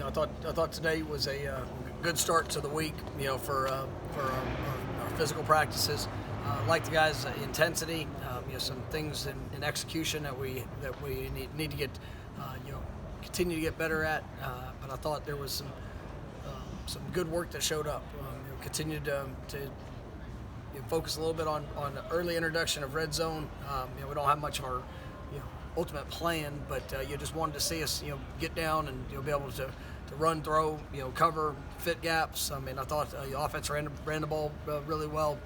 I thought today was a good start to the week. For our physical practices. Like the guys' intensity. Some things in execution that we need to get continue to get better at. But I thought there was some good work that showed up. Continued to focus a little bit on the early introduction of red zone. We don't have much of our ultimate plan, but you just wanted to see us get down and be able to run, throw, cover, fit gaps. I thought the offense ran the ball really well.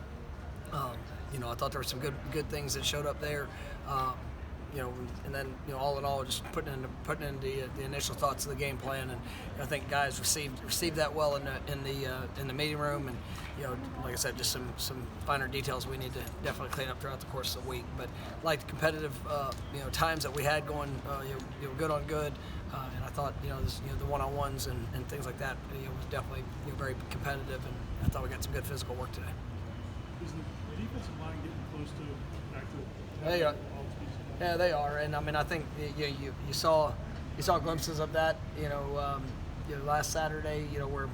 I thought there were some good things that showed up there. And then all in all, just putting in the initial thoughts of the game plan, and I think guys received that well in the meeting room, and like I said, just some finer details we need to definitely clean up throughout the course of the week. But like the competitive times that we had going, good on good, and I thought the one-on-ones and things like that was definitely very competitive, and I thought we got some good physical work today. Is the defensive line getting close to back to? There you go. Yeah, they are, and I think you saw glimpses of that, last Saturday, where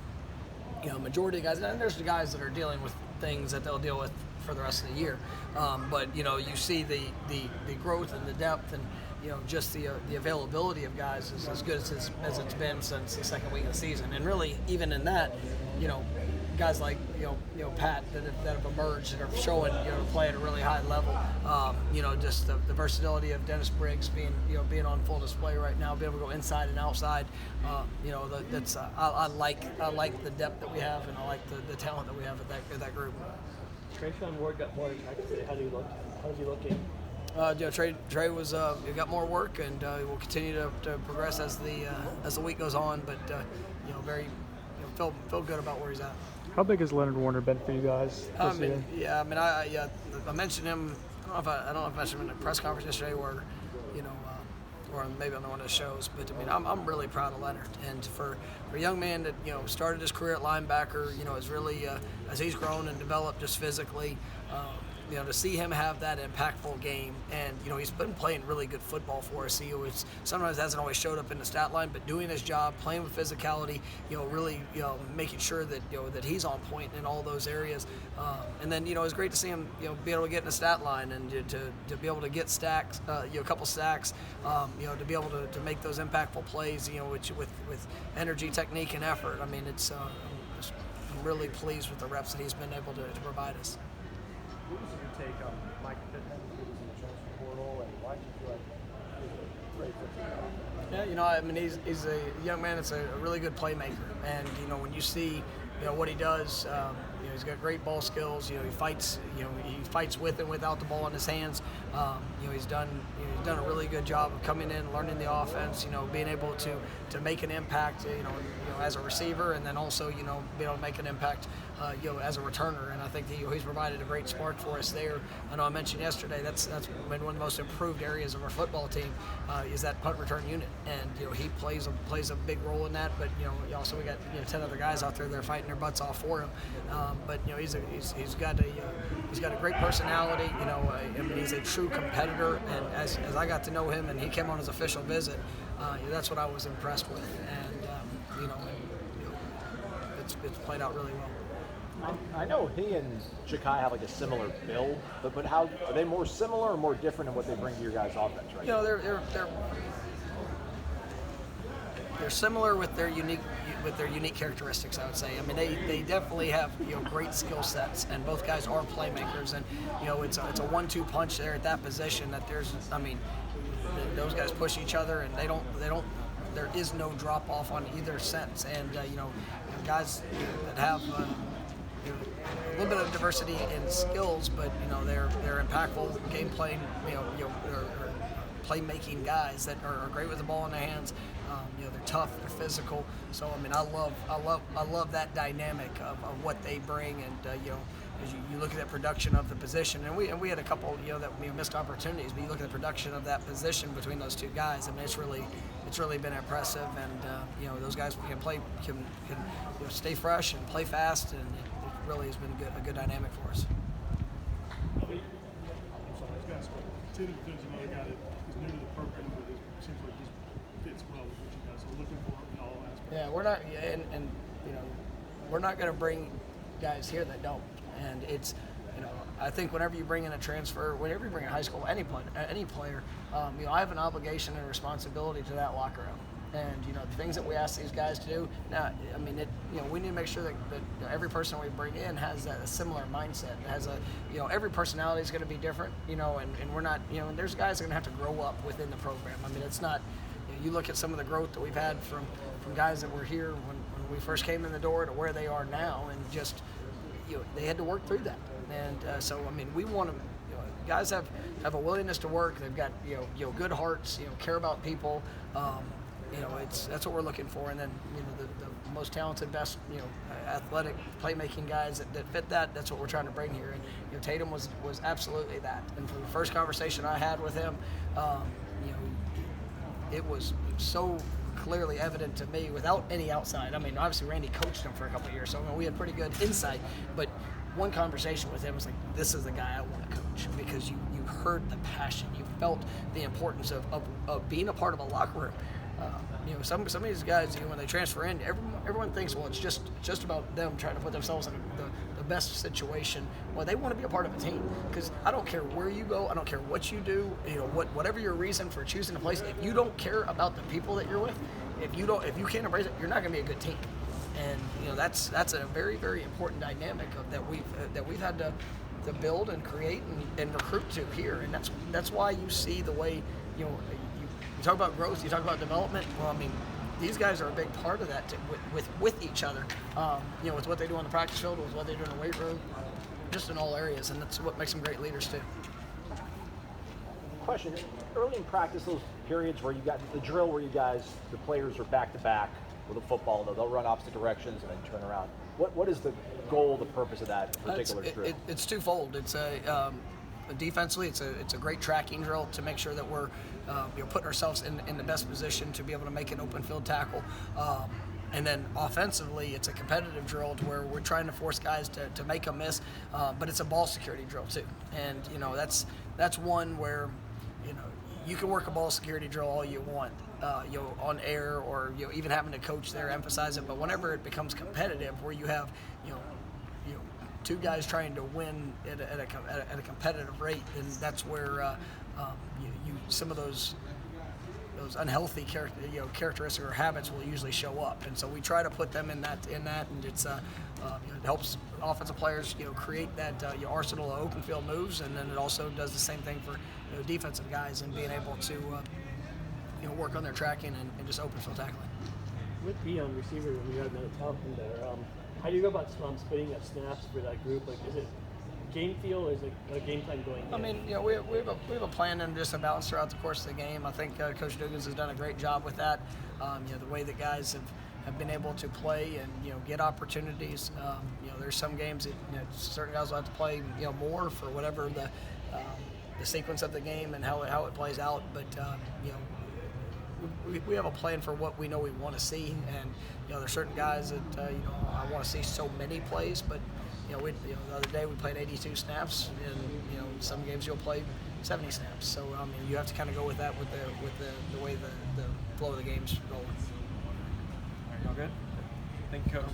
majority of guys, and there's the guys that are dealing with things that they'll deal with for the rest of the year, but you see the growth and the depth and just the availability of guys is as good as it's been since the second week of the season, and really even in that, guys like Pat that have emerged and are showing to play at a really high level. Just the versatility of Dennis Briggs being on full display right now, being able to go inside and outside. That's I like the depth that we have, and I like the talent that we have at that group. Treshaun Ward got more practice today. How does he look? Trey was got more work, and will continue to progress as the week goes on. But very feel good about where he's at. How big has Leonard Warner been for you guys this year? I mentioned him. I don't know if I mentioned him in a press conference yesterday, or maybe on one of the shows. But I'm really proud of Leonard, and for a young man that started his career at linebacker, is really as he's grown and developed just physically. To see him have that impactful game, and he's been playing really good football for us. He sometimes hasn't always showed up in the stat line, but doing his job, playing with physicality, really making sure that that he's on point in all those areas. And then it's great to see him be able to get in the stat line and to be able to get stacks, a couple stacks, to be able to make those impactful plays, which with energy, technique, and effort. I'm really pleased with the reps that he's been able to provide us. What was your take on Mike Norvell in the transfer portal, and why do you feel like he's a great fit? Yeah, he's a young man that's a really good playmaker, and when you see what he does, he's got great ball skills. He fights with and without the ball in his hands. He's done a really good job of coming in, learning the offense. Being able to make an impact. As a receiver, and then also being able to make an impact. As a returner, and I think he's provided a great spark for us there. I know I mentioned yesterday that's been one of the most improved areas of our football team is that punt return unit, and he plays a big role in that. But also we got 10 other guys out there that are fighting their butts off for him. But he's got a great personality. He's a true competitor, and as I got to know him and he came on his official visit, that's what I was impressed with, and it's played out really well. I know he and Shakai have like a similar build, but how are they more similar or more different in what they bring to your guys' offense? Right? They're similar with their unique characteristics. I would say. They definitely have great skill sets, and both guys are playmakers, and it's a 1-2 punch there at that position. That those guys push each other, and they don't. There is no drop off on either sense, and guys that have. A little bit of diversity in skills, but they're impactful game playing, playmaking guys that are great with the ball in their hands. They're tough, they're physical. So I love that dynamic of what they bring, and as you look at the production of the position, and we had a couple that we missed opportunities, but you look at the production of that position between those two guys. It's really been impressive, and those guys can stay fresh and play fast, and it really has been a good dynamic for us. There's another guy that is new to the program, but it seems like he fits well with what you guys are looking for in all aspects. Yeah, we're not, and you know, we're not going to bring guys here that don't. And it's, you know, I think whenever you bring in a transfer, whenever you bring a high school, any player, you know, I have an obligation and responsibility to that locker room. And, you know, the things that we ask these guys to do, now, I mean, you know, we need to make sure that every person we bring in has a similar mindset. Has a, you know, every personality is going to be different, you know, and we're not, you know, and there's guys that are going to have to grow up within the program. I mean, it's not, you look at some of the growth that we've had from guys that were here when we first came in the door to where they are now, and just, you know, they had to work through that. And so, I mean, we want to, you know, guys have a willingness to work. They've got, you know, good hearts, you know, care about people. You know, that's what we're looking for. And then, you know, the most talented, best, you know, athletic, playmaking guys that fit that. That's what we're trying to bring here. And, you know, Tatum was absolutely that. And from the first conversation I had with him, you know, it was so clearly evident to me without any outside. I mean, obviously Randy coached him for a couple of years, so I mean, we had pretty good insight. But one conversation with him was like, this is the guy I want to coach, because you heard the passion, you felt the importance of being a part of a locker room. You know, some of these guys, you know, when they transfer in, everyone thinks, well, it's just about them trying to put themselves in the best situation. Well, they want to be a part of a team, because I don't care where you go, I don't care what you do, you know, whatever your reason for choosing a place. If you don't care about the people that you're with, if you can't embrace it, you're not going to be a good team. And you know, that's a very, very important dynamic that we've had to build and create and recruit to here. And that's why you see the way, you know, you talk about growth, you talk about development. Well, I mean, these guys are a big part of that with each other. You know, with what they do on the practice field, with what they do in the weight room, just in all areas, and that's what makes them great leaders too. Question: early in practice, those periods where you got the drill, where the players are back to back with a football, they'll run opposite directions and then turn around. What is the goal, the purpose of that particular drill? It's twofold. It's defensively, it's a great tracking drill to make sure that we're you know, putting ourselves in the best position to be able to make an open field tackle. And then offensively, it's a competitive drill to where we're trying to force guys to make a miss, but it's a ball security drill too. And you know, that's one where, you know, you can work a ball security drill all you want, you know, on air, or you know, even having a coach there emphasize it. But whenever it becomes competitive, where you have, you know, two guys trying to win at a competitive rate, then that's where some of those unhealthy characteristics or habits will usually show up. And so we try to put them in that, and it's you know, it helps offensive players, you know, create that arsenal of open field moves, and then it also does the same thing for, you know, defensive guys, and being able to you know, work on their tracking and just open field tackling. With the receiver, when you have another talent there, how do you go about splitting up snaps for that group? Like, is it game feel, or is it a game plan going in? I mean, you know, we have a plan and just a balance throughout the course of the game. I think Coach Dugan's has done a great job with that. You know, the way that guys have been able to play and, you know, get opportunities. You know, there's some games that, you know, certain guys will have to play, you know, more for whatever the sequence of the game and how it plays out. But you know, we have a plan for what we know we want to see, and you know, there's certain guys that you know, I want to see so many plays, but you know, the other day we played 82 snaps, and you know, some games you'll play 70 snaps. So I mean, you have to kind of go with that with the way the flow of the game's rolling. All right, y'all good? Thank you, Coach.